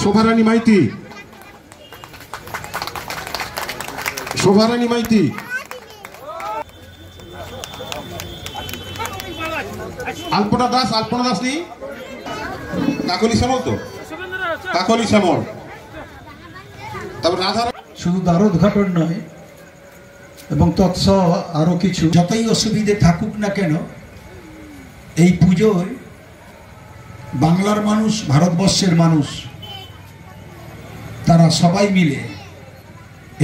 শোভারানী মাইতি, শোভারানী মাইতি, আলপনা দাস, আলপনা দাস নেই, কাকলি শ্যামল তো, কাকলি শ্যামল। তারপর রাধা, শুধু দ্বার উদ্ঘাটন নয় এবং তৎসহ আরো কিছু যতই অসুবিধে থাকুক না কেন, এই পুজোয় বাংলার মানুষ, ভারতবর্ষের মানুষ, তারা সবাই মিলে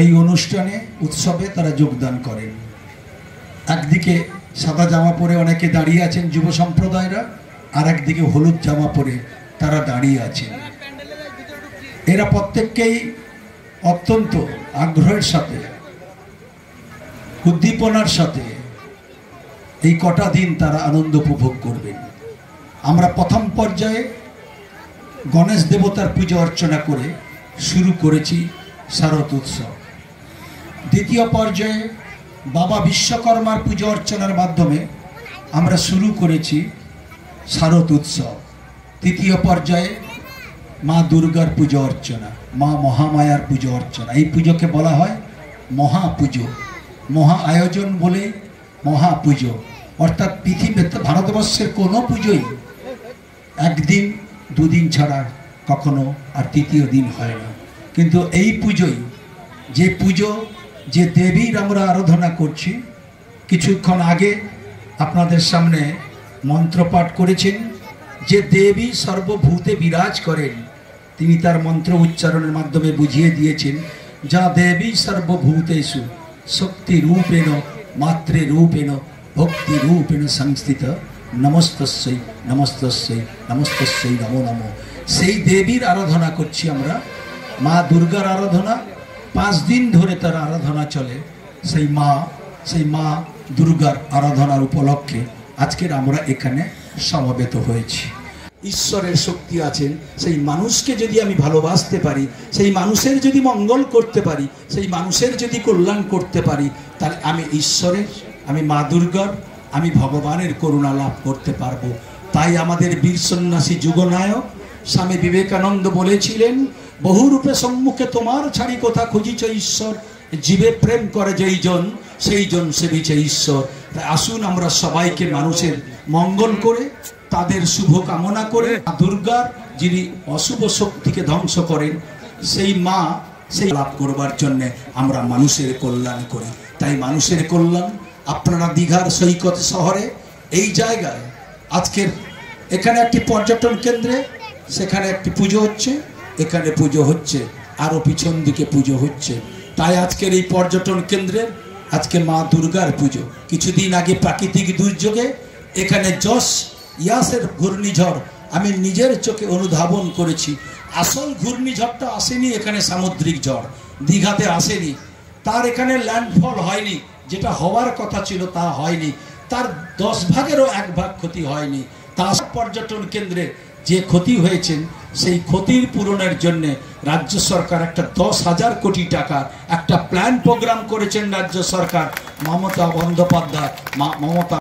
এই অনুষ্ঠানে, উৎসবে তারা যোগদান করেন। একদিকে সাদা জামা পরে অনেকে দাঁড়িয়ে আছেন যুব সম্প্রদায়রা, আর একদিকে হলুদ জামা পরে তারা দাঁড়িয়ে আছেন। এরা প্রত্যেককেই অত্যন্ত আগ্রহের সাথে, উদ্দীপনার সাথে এই কটা দিন তারা আনন্দ উপভোগ করবেন। আমরা প্রথম পর্যায়ে গণেশ দেবতার পূজা অর্চনা করে শুরু করেছি শারদ উৎসব। দ্বিতীয় পর্যায়ে বাবা বিশ্বকর্মার পূজা অর্চনার মাধ্যমে আমরা শুরু করেছি শারদ উৎসব। তৃতীয় পর্যায়ে মা দুর্গার পূজা অর্চনা, মা মহামায়ার পূজা অর্চনা। এই পুজোকে বলা হয় মহাপুজো, মহা আয়োজন বলে মহাপুজো। অর্থাৎ পৃথিবীতে, ভারতবর্ষের কোনো পুজোই একদিন দুদিন ছাড়া কখনো আর তৃতীয় দিন হয় না, কিন্তু এই পুজোই, যে পুজো, যে দেবীর আমরা আরাধনা করছি, কিছুক্ষণ আগে আপনাদের সামনে মন্ত্রপাঠ করেছেন, যে দেবী সর্বভূতে বিরাজ করেন, তিনি তার মন্ত্র উচ্চারণের মাধ্যমে বুঝিয়ে দিয়েছেন, যা দেবী সর্বভূতেষু শক্তি রূপেণ মাত্রে রূপেণ ভক্তি রূপেণ সংস্থিত নমস্তস্যৈ নমস্তস্যৈ নমস্তস্যৈ নমো নমো। সেই দেবীর আরাধনা করছি আমরা। মা দুর্গার আরাধনা 5 দিন ধরে তার আরাধনা চলে। সেই মা দুর্গার আরাধনার উপলক্ষে আজকের আমরা এখানে সমবেত হয়েছি। ঈশ্বরের শক্তি আছেন, সেই মানুষকে যদি আমি ভালোবাসতে পারি, সেই মানুষের যদি মঙ্গল করতে পারি, সেই মানুষের যদি কল্যাণ করতে পারি, তাহলে আমি ঈশ্বরের, আমি মা দুর্গার, আমি ভগবানের করুণা লাভ করতে পারবো। তাই আমাদের বীর সন্ন্যাসী যুগনায়ক স্বামী বিবেকানন্দ বলেছিলেন, বহুরূপে সম্মুখে তোমার ছাড়ি কোথা খুঁজিছ ঈশ্বর, জীবে প্রেম করে যেই জন, সেই জন সেবিছে ঈশ্বর। তাই আসুন আমরা সবাইকে মানুষের মঙ্গল করে, তাদের শুভ কামনা করে, দুর্গার যিনি অশুভ শক্তিকে ধ্বংস করেন, সেই মা, সেই লাভ করবার জন্যে আমরা মানুষের কল্যাণ করি। তাই মানুষের কল্যাণ। আপনারা দীঘার সৈকত শহরে এই জায়গায় আজকের এখানে একটি পর্যটন কেন্দ্রে, সেখানে একটি পুজো হচ্ছে, এখানে পুজো হচ্ছে, আরও পিছন দিকে পুজো হচ্ছে। তাই আজকের এই পর্যটন কেন্দ্রের আজকে মা দুর্গার পুজো। কিছুদিন আগে প্রাকৃতিক দুর্যোগে এখানে ইয়াসের ঘূর্ণিঝড় আমি নিজের চোখে অনুধাবন করেছি। আসল ঘূর্ণিঝড়টা আসেনি এখানে, সামুদ্রিক ঝড় দীঘাতে আসেনি, তার এখানে ল্যান্ডফল হয়নি, যেটা হওয়ার কথা ছিল তা হয়নি, তার 10 ভাগেরও 1 ভাগ ক্ষতি হয়নি। তা পর্যটন কেন্দ্রে যে ক্ষতি হয়েছেন, সেই ক্ষতির পূরণের জন্য রাজ্য সরকার একটা 10,000 কোটি টাকার একটা প্ল্যান প্রোগ্রাম করেছেন রাজ্য সরকার। মমতা বন্দ্যোপাধ্যায়, মমতা